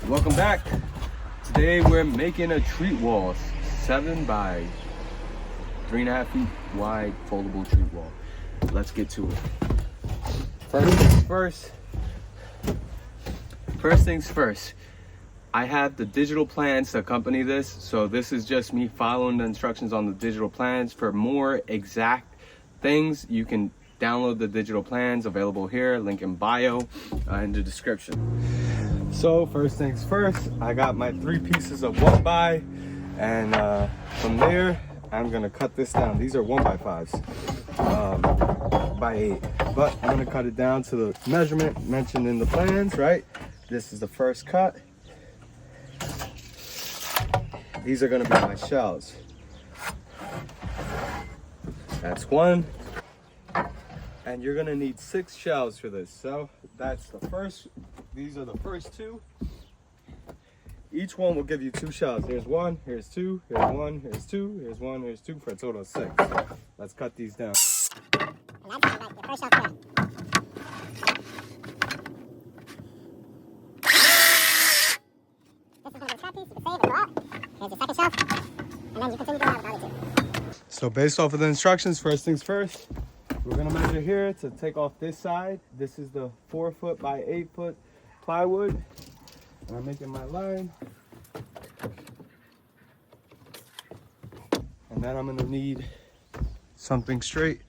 Welcome back. Today we're making a treat wall, 7 by 3.5 feet wide foldable treat wall. Let's get to it. First things first. I have the digital plans to accompany this, so this is just me following the instructions on the digital plans. For more exact things, you can download the digital plans available here, link in bio, in the description. So first things first, I got my 3 pieces of 1x, and from there I'm gonna cut this down. These are 1x5s, by 8, but I'm gonna cut it down to the measurement mentioned in the plans, right? This is the first cut. These are gonna be my shells. That's 1. And you're gonna need 6 shells for this. So that's the first, these are the first 2. Each one will give you 2 shells. Here's 1, here's 2, here's 1, here's 2, here's 1, here's 2, for a total of 6. Let's cut these down. And that's your first shelf there. This is gonna be a scrap piece, you can save and go out. Here's your second shelf. And then you continue going out with the other 2. So based off of the instructions, first things first, we're gonna measure here to take off this side. This is the 4 foot by 8 foot plywood. And I'm making my line. And then I'm gonna need something straight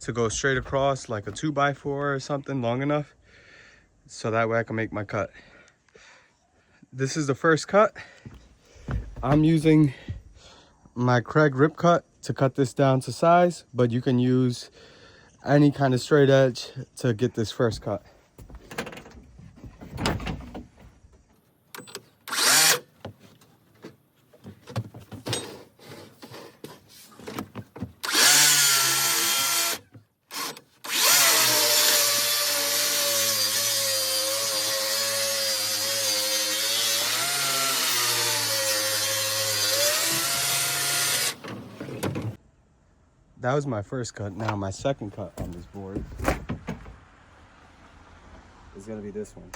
to go straight across, like a 2x4 or something long enough, so that way I can make my cut. This is the first cut. I'm using my Craig rip cut to cut this down to size, but you can use any kind of straight edge to get this first cut. That was my first cut. Now my second cut on this board is gonna be this one.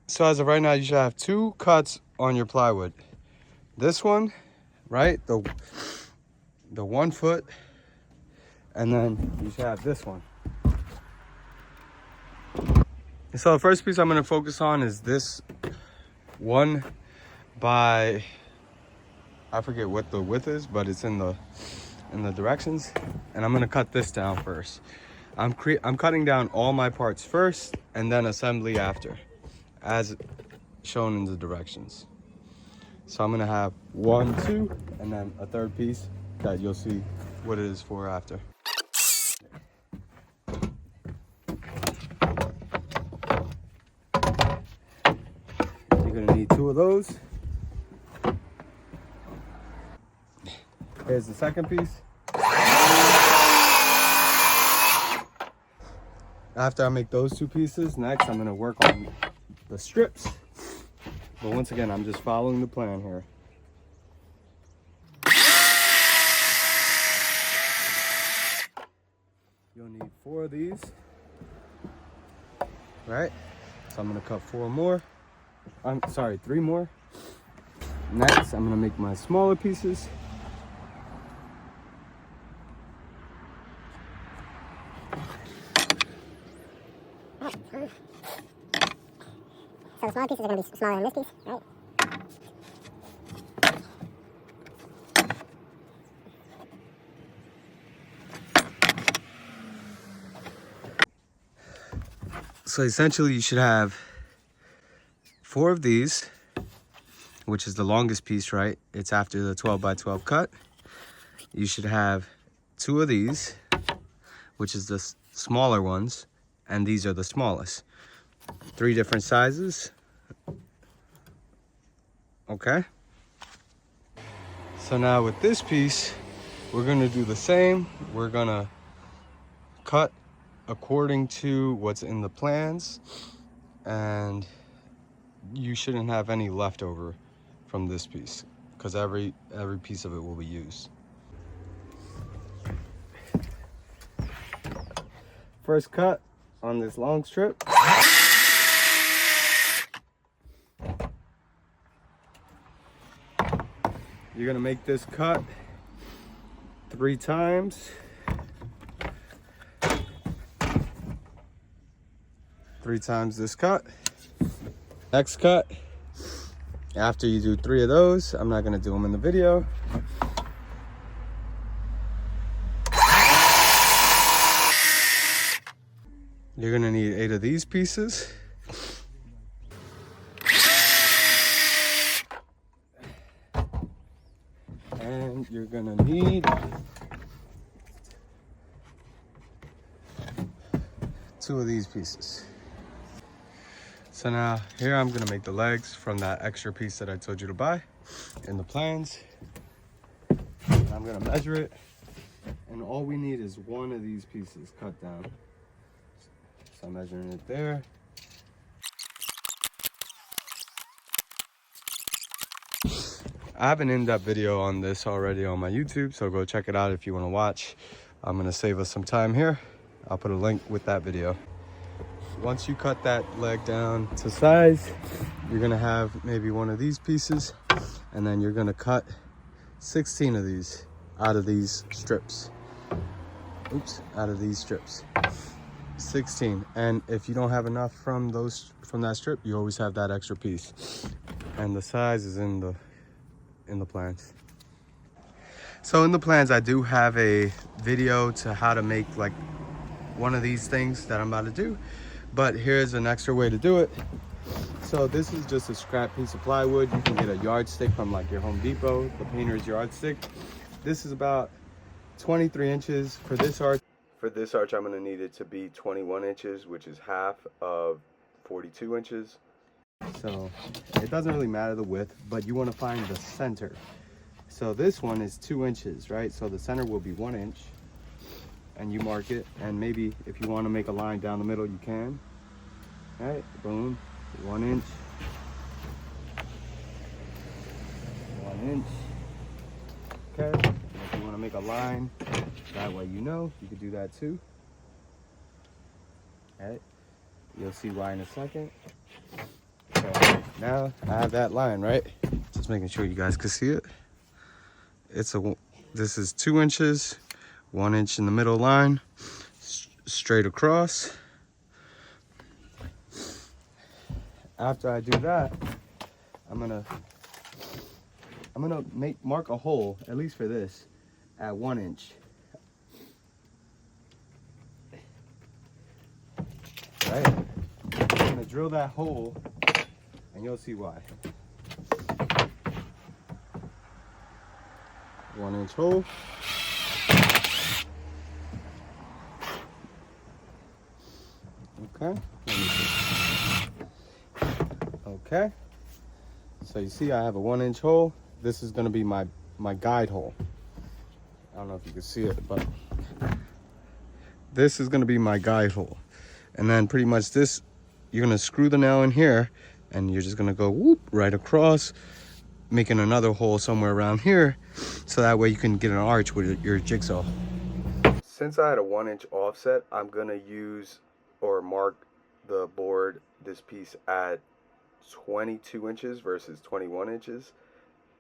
So as of right now, you should have 2 cuts on your plywood. This one, right? The 1 foot, and then you should have this one. So the first piece I'm gonna focus on is this 1 by, I forget what the width is, but it's in the directions. And I'm gonna cut this down first. I'm cutting down all my parts first and then assembly after, as shown in the directions. So I'm gonna have 1, 2, and then a 3rd piece that you'll see what it is for after. You're gonna need 2 of those. Here's the second piece. After I make those 2 pieces, next I'm gonna work on the strips. But once again, I'm just following the plan here. You'll need 4 of these, right? So I'm gonna cut 4 more. I'm sorry, 3 more. Next, I'm gonna make my smaller pieces. So the smaller pieces are going to be smaller than this piece, right? So essentially you should have 4 of these, which is the longest piece, right? It's after the 12 by 12 cut. You should have 2 of these, which is the smaller ones, and these are the smallest. 3 different sizes. Okay. So now with this piece, we're gonna do the same. We're gonna cut according to what's in the plans, and you shouldn't have any leftover from this piece because every piece of it will be used. First cut on this long strip. You're gonna make this cut 3 times. 3 times this cut. Next cut, after you do 3 of those, I'm not gonna do them in the video. You're gonna need 8 of these pieces. And you're gonna need 2 of these pieces. So now here I'm gonna make the legs from that extra piece that I told you to buy in the plans. And I'm gonna measure it. And all we need is 1 of these pieces cut down. So I'm measuring it there. I have an in-depth video on this already on my YouTube, so go check it out if you want to watch. I'm going to save us some time here. I'll put a link with that video. Once you cut that leg down to size, you're going to have maybe 1 of these pieces, and then you're going to cut 16 of these out of these strips. Oops, out of these strips. 16. And if you don't have enough from that strip, you always have that extra piece. And the size is in the plans. So in the plans, I do have a video to how to make like one of these things that I'm about to do, but here's an extra way to do it. So this is just a scrap piece of plywood. You can get a yardstick from like your Home Depot, the painter's yardstick. This is about 23 inches for this arch. For this arch, I'm going to need it to be 21 inches, which is half of 42 inches. So it doesn't really matter the width, but you want to find the center. So this one is 2 inches, right? So the center will be 1 inch, and you mark it. And maybe if you want to make a line down the middle, you can. All right, boom, 1 inch, 1 inch. Okay, and if you want to make a line, that way you know, you could do that too. All right, you'll see why in a second. So now I have that line, right? Just making sure you guys can see it. This is 2 inches, 1 inch in the middle line, straight across. After I do that, I'm gonna mark a hole, at least for this, at 1 inch. Right? I'm gonna drill that hole, and you'll see why. 1 inch hole. Okay. Okay. So you see I have a 1 inch hole. This is gonna be my guide hole. I don't know if you can see it, but this is gonna be my guide hole. And then pretty much this, you're gonna screw the nail in here, and you're just gonna go whoop right across, making another hole somewhere around here, so that way you can get an arch with your jigsaw. Since I had a 1 inch offset, I'm gonna use or mark the board, this piece, at 22 inches versus 21 inches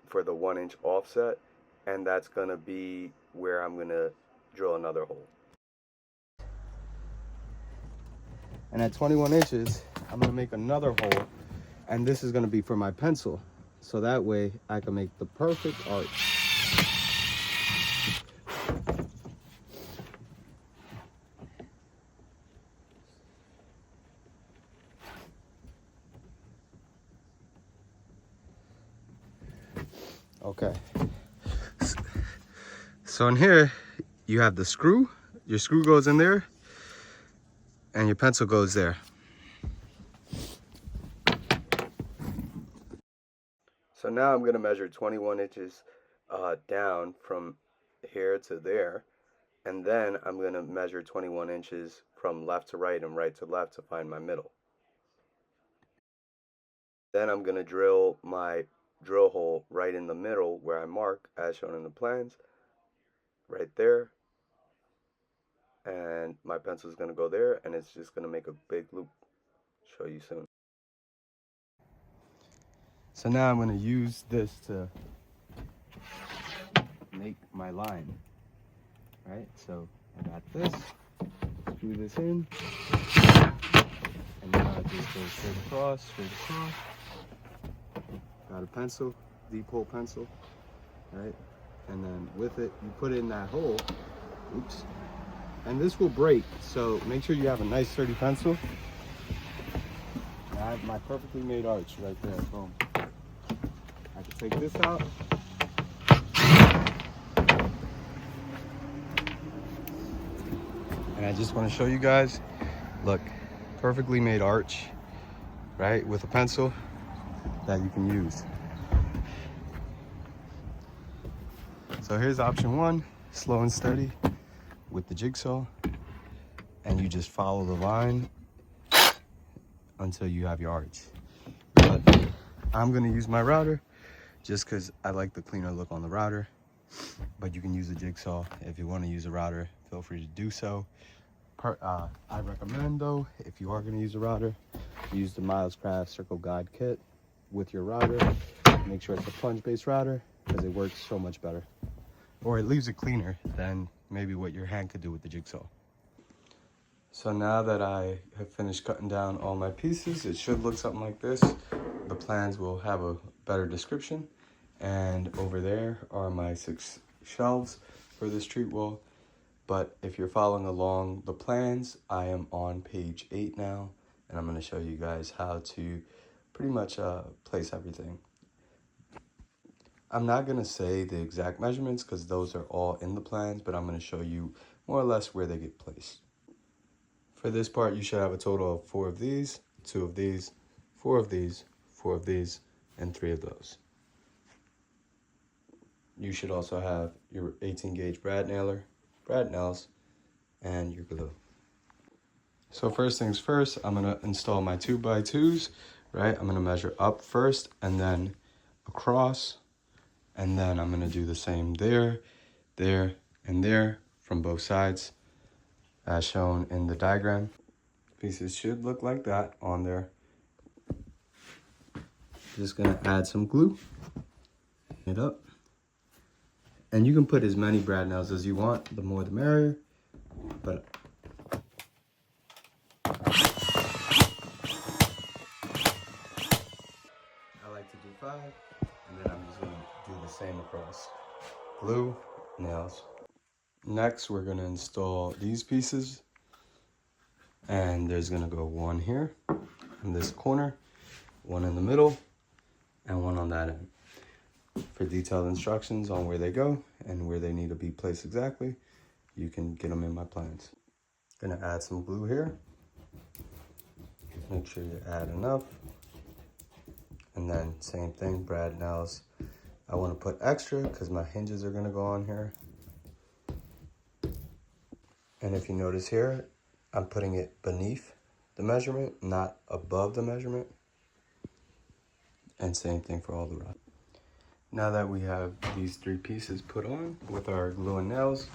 for the 1 inch offset, and that's gonna be where I'm gonna drill another hole. And at 21 inches, I'm gonna make another hole, and this is gonna be for my pencil. So that way I can make the perfect arch. Okay. So in here, you have the screw. Your screw goes in there, and your pencil goes there. So now I'm going to measure 21 inches down from here to there, and then I'm going to measure 21 inches from left to right and right to left to find my middle. Then I'm going to drill my drill hole right in the middle where I mark as shown in the plans, right there, and my pencil is going to go there, and it's just going to make a big loop. Show you soon. So now I'm going to use this to make my line, right? So I got this, screw this in, and now I just go straight across. Got a pencil, deep hole pencil, right? And then with it, you put it in that hole, oops, and this will break, so make sure you have a nice sturdy pencil. I have my perfectly made arch right there, boom. I can take this out. And I just want to show you guys, look, perfectly made arch, right, with a pencil that you can use. So here's option one, slow and steady with the jigsaw, and you just follow the line until you have your arch. But I'm gonna use my router just because I like the cleaner look on the router, but you can use a jigsaw. If you want to use a router, feel free to do so. I recommend though, if you are going to use a router, use the Miles Craft Circle Guide kit with your router. Make sure it's a plunge based router because it works so much better, or it leaves it cleaner than maybe what your hand could do with the jigsaw. So now that I have finished cutting down all my pieces, it should look something like this. The plans will have a better description, and over there are my 6 shelves for this treat wall. But if you're following along the plans, I am on page 8 now, and I'm going to show you guys how to pretty much place everything. I'm not going to say the exact measurements because those are all in the plans, but I'm going to show you more or less where they get placed. For this part, you should have a total of 4 of these, 2 of these, 4 of these, 4 of these, and 3 of those. You should also have your 18 gauge brad nailer, brad nails, and your glue. So first things first, I'm gonna install my 2x2s, right? I'm gonna measure up first and then across, and then I'm gonna do the same there, there, and there from both sides as shown in the diagram. Pieces should look like that on there. Just gonna add some glue, it up. And you can put as many brad nails as you want, the more the merrier, but I like to do 5, and then I'm just gonna do the same across. Glue, nails. Next, we're gonna install these pieces, and there's gonna go 1 here in this corner, 1 in the middle, and 1 on that end. For detailed instructions on where they go and where they need to be placed exactly, you can get them in my plans. Gonna add some glue here. Make sure you add enough. And then same thing, brad nails. I want to put extra because my hinges are gonna go on here. And if you notice here, I'm putting it beneath the measurement, not above the measurement. And same thing for all the rest. Now that we have these 3 pieces put on with our glue and nails,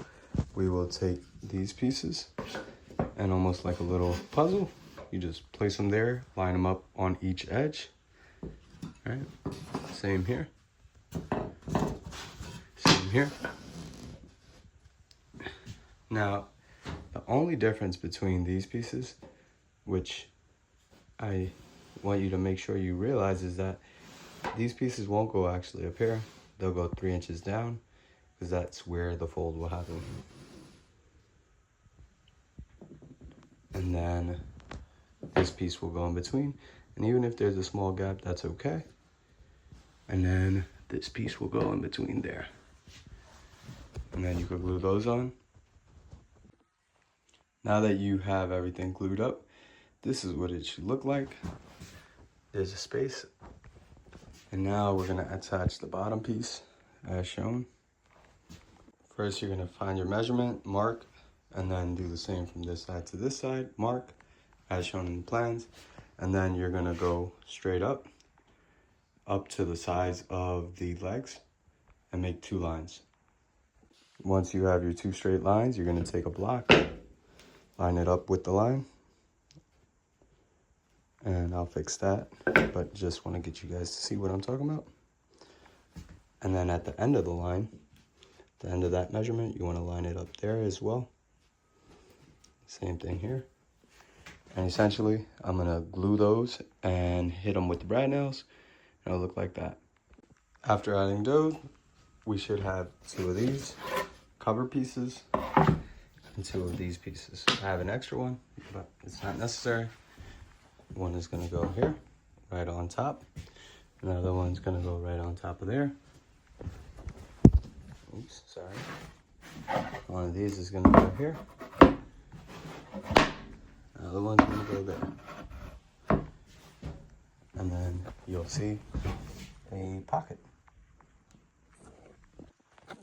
we will take these pieces and almost like a little puzzle, you just place them there, line them up on each edge. All right, same here, same here. Now, the only difference between these pieces, which I want you to make sure you realize, is that these pieces won't go actually up here. They'll go 3 inches down because that's where the fold will happen. And then this piece will go in between. And even if there's a small gap, that's okay. And then this piece will go in between there. And then you can glue those on. Now that you have everything glued up, this is what it should look like. There's a space. And now we're gonna attach the bottom piece as shown. First, you're gonna find your measurement, mark, and then do the same from this side to this side, mark, as shown in the plans. And then you're gonna go straight up to the size of the legs and make 2 lines. Once you have your 2 straight lines, you're gonna take a block, line it up with the line, and I'll fix that, but just want to get you guys to see what I'm talking about. And then at the end of the line, the end of that measurement, you want to line it up there as well. Same thing here. And essentially, I'm going to glue those and hit them with the brad nails, and it'll look like that. After adding those, we should have 2 of these cover pieces and 2 of these pieces. I have an extra one, but it's not necessary. One is going to go here, right on top. Another one's going to go right on top of there. Oops, sorry. One of these is going to go here. Another one's going to go there. And then you'll see a pocket.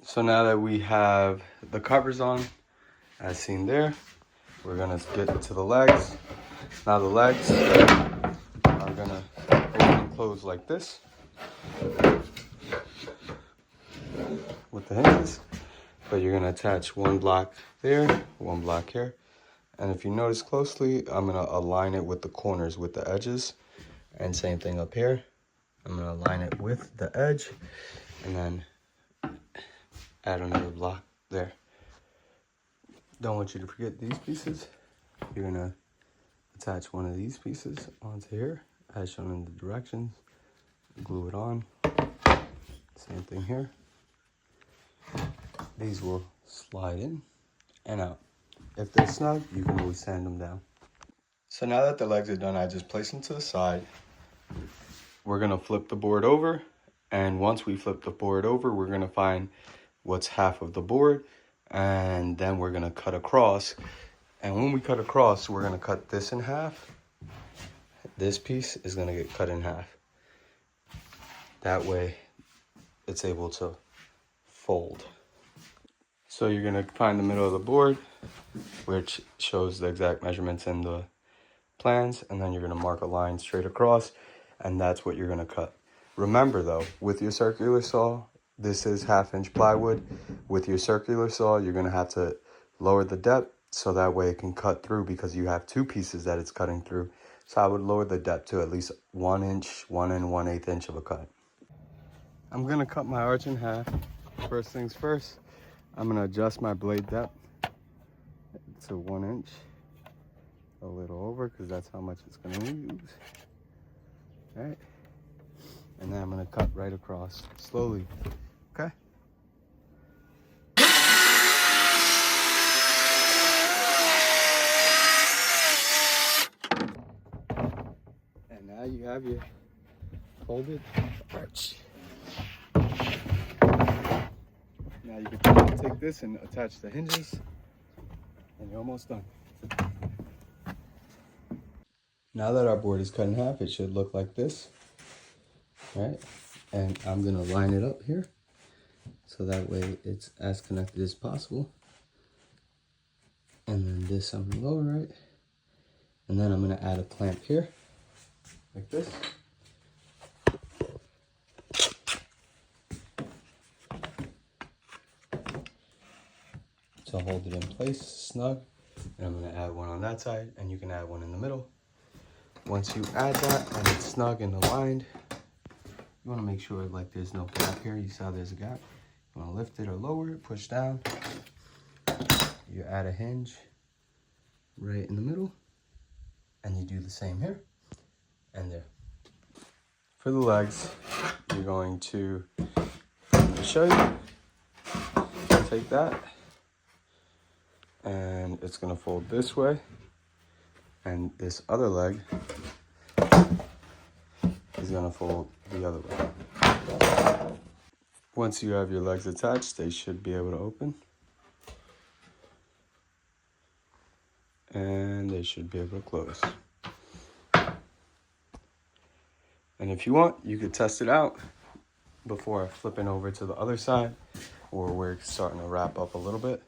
So now that we have the covers on, as seen there, we're going to get to the legs. Now the legs are going to open and close like this with the hinges. But you're going to attach one block there, one block here. And if you notice closely, I'm going to align it with the corners, with the edges. And same thing up here. I'm going to align it with the edge and then add another block there. Don't want you to forget these pieces. You're going to attach one of these pieces onto here, as shown in the directions. Glue it on. Same thing here. These will slide in and out. If they're snug, you can always sand them down. So now that the legs are done, I just place them to the side. We're gonna flip the board over, and once we flip the board over, we're gonna find what's half of the board, and then we're gonna cut across. And when we cut across, we're gonna cut this in half. This piece is gonna get cut in half. That way, it's able to fold. So you're gonna find the middle of the board, which shows the exact measurements in the plans, and then you're gonna mark a line straight across, and that's what you're gonna cut. Remember though, with your circular saw, this is 1/2-inch plywood. With your circular saw, you're gonna have to lower the depth so that way it can cut through, because you have 2 pieces that it's cutting through. So I would lower the depth to at least 1 inch, 1 1/8 inch of a cut. I'm gonna cut my arch in half. First things first, I'm gonna adjust my blade depth to 1 inch, a little over, because that's how much it's gonna use. All right, and then I'm gonna cut right across slowly. Okay. And now you have your folded arch. Now you can take this and attach the hinges, and you're almost done. Now that our board is cut in half, it should look like this, right? And I'm gonna line it up here, so that way it's as connected as possible. And then this on the lower right. And then I'm gonna add a clamp here, like this. To hold it in place, snug. And I'm gonna add one on that side, and you can add one in the middle. Once you add that and it's snug and aligned, you wanna make sure like there's no gap here. You saw there's a gap. You wanna lift it or lower it, push down. You add a hinge right in the middle, and you do the same here and there. For the legs, you're going to, I'm gonna show you, take that, and it's gonna fold this way, and this other leg is gonna fold the other way. Once you have your legs attached, they should be able to open. And they should be able to close. And if you want, you could test it out before flipping over to the other side, or we're starting to wrap up a little bit.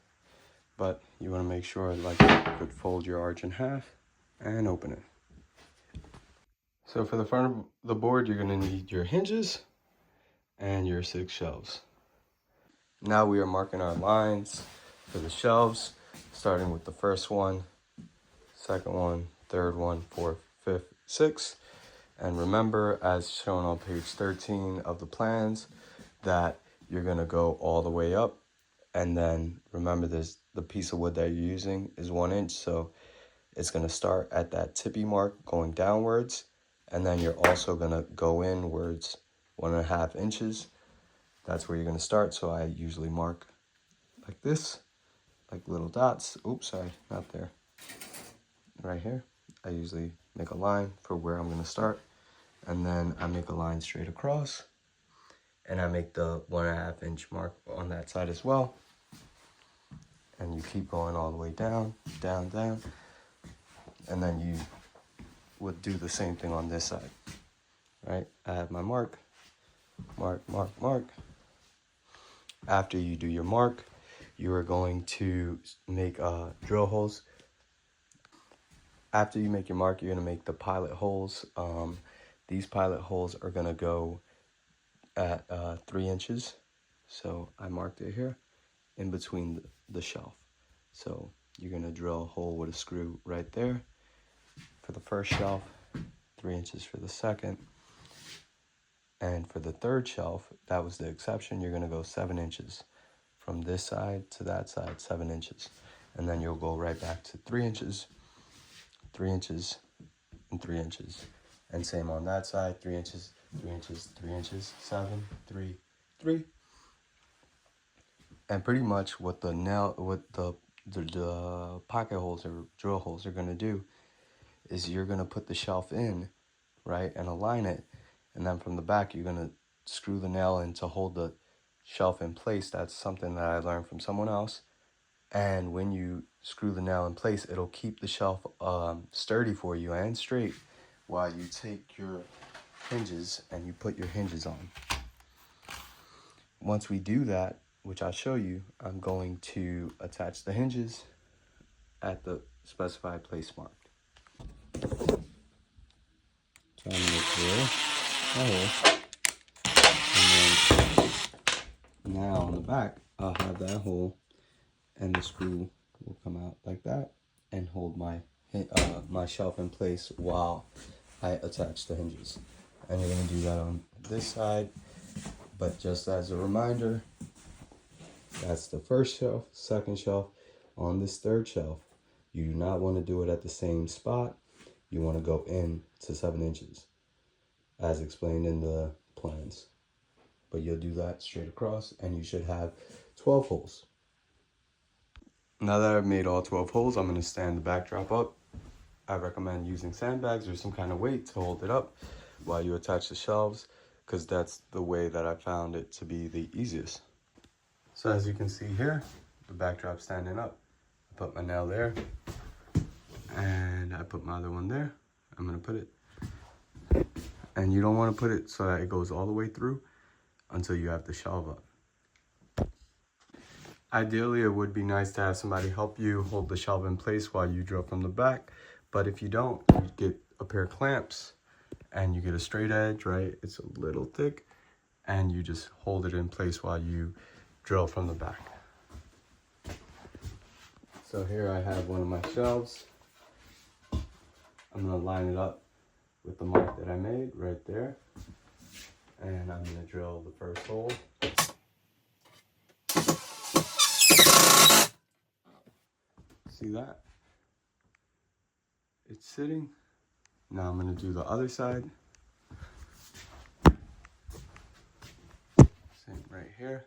But you want to make sure like you could fold your arch in half and open it. So for the front of the board, you're going to need your hinges and your 6 shelves. Now we are marking our lines for the shelves, starting with the first one, second one, third one, fourth, fifth, sixth. And remember, as shown on page 13 of the plans, that you're gonna go all the way up And then remember, the piece of wood that you're using is 1 inch, so it's going to start at that tippy mark going downwards, and then you're also going to go inwards 1.5 inches. That's where you're going to start. So I usually mark like this, like little dots. Oops, sorry, not there. Right here. I usually make a line for where I'm going to start, and then I make a line straight across, and I make the 1.5 inch mark on that side as well. And you keep going all the way down, down, down. And then you would do the same thing on this side, right? I have my mark, mark, mark, mark. After you do your mark, you are going to make drill holes. After you make your mark, you're gonna make the pilot holes. These pilot holes are gonna go at 3 inches. So I marked it here in between the shelf. So you're gonna drill a hole with a screw right there for the first shelf, 3 inches for the second. And for the third shelf, that was the exception, you're gonna go 7 inches. From this side to that side, 7 inches. And then you'll go right back to 3 inches, 3 inches, and 3 inches. And same on that side, 3 inches, 3 inches, 3 inches, 7, 3, 3. And pretty much what the pocket holes or drill holes are gonna do is you're gonna put the shelf in, right, and align it. And then from the back, you're gonna screw the nail in to hold the shelf in place. That's something that I learned from someone else. And when you screw the nail in place, it'll keep the shelf sturdy for you and straight while you take your hinges and you put your hinges on. Once we do that, which I'll show you, I'm going to attach the hinges at the specified place marked. So I'm going to drill a hole, and then now on the back, I'll have that hole, and the screw will come out like that and hold my shelf in place while I attach the hinges. And you're going to do that on this side, but just as a reminder, that's the first shelf, second shelf. On this third shelf, you do not want to do it at the same spot. You want to go in to 7 inches, as explained in the plans. But you'll do that straight across, and you should have 12 holes. Now that I've made all 12 holes, I'm going to stand the backdrop up. I recommend using sandbags or some kind of weight to hold it up while you attach the shelves, because that's the way that I found it to be the easiest. So as you can see here, the backdrop standing up. I put my nail there, and I put my other one there. I'm gonna put it, and you don't want to put it so that it goes all the way through until you have the shelf up. Ideally, it would be nice to have somebody help you hold the shelf in place while you drill from the back, but if you don't, you get a pair of clamps and you get a straight edge, right? It's a little thick, and you just hold it in place while you drill from the back. So here I have one of my shelves. I'm gonna line it up with the mark that I made right there. And I'm gonna drill the first hole. See that? It's sitting. Now I'm gonna do the other side. Same right here.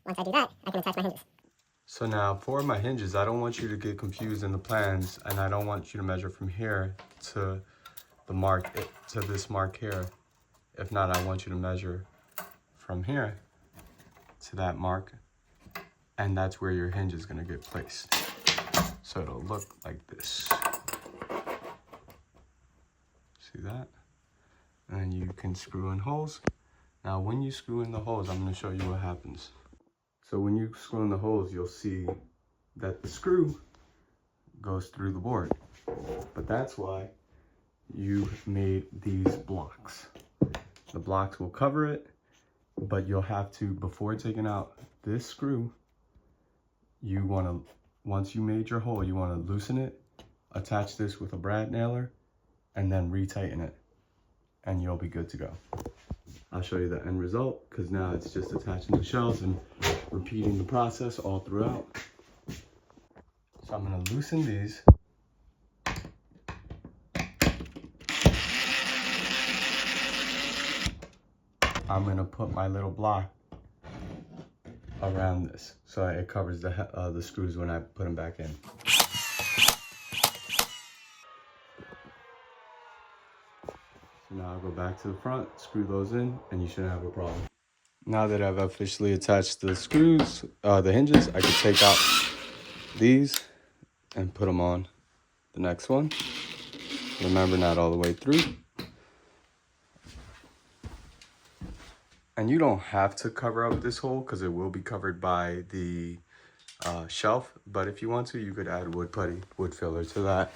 Once I do that, I can attach my hinges. So now for my hinges, I don't want you to get confused in the plans, and I don't want you to measure from here to the mark, to this mark here. If not, I want you to measure from here to that mark, and that's where your hinge is gonna get placed. So it'll look like this. See that? And then you can screw in holes. Now when you screw in the holes, I'm gonna show you what happens. So when you screw in the holes, you'll see that the screw goes through the board. But that's why you made these blocks. The blocks will cover it, but you'll have to, before taking out this screw, you wanna, once you made your hole, you wanna loosen it attach this with a brad nailer, and then retighten it, and you'll be good to go. I'll show you the end result, because now it's just attaching the shelves and repeating the process all throughout. So I'm gonna loosen these. I'm gonna put my little block around this so it covers the screws when I put them back in. So now I'll go back to the front, screw those in, and you shouldn't have a problem. Now that I've officially attached the screws, the hinges, I can take out these and put them on the next one. Remember, not all the way through. And you don't have to cover up this hole because it will be covered by the shelf. But if you want to, you could add wood putty, wood filler to that.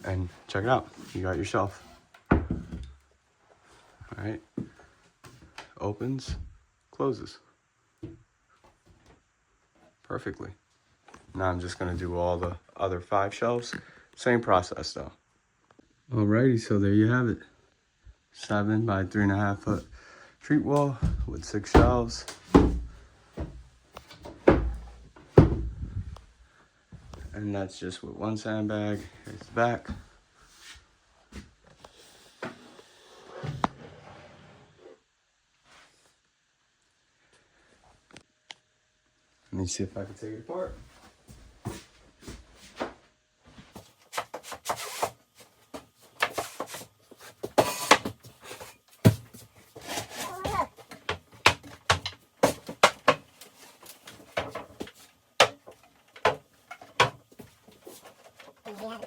And check it out, you got your shelf. All right, opens, closes. Perfectly. Now I'm just gonna do all the other 5 shelves. Same process though. Alrighty, so there you have it. 7 by 3.5 foot treat wall with 6 shelves. And that's just with 1 sandbag. Here's the back. Let me see if I can take it apart. Yeah.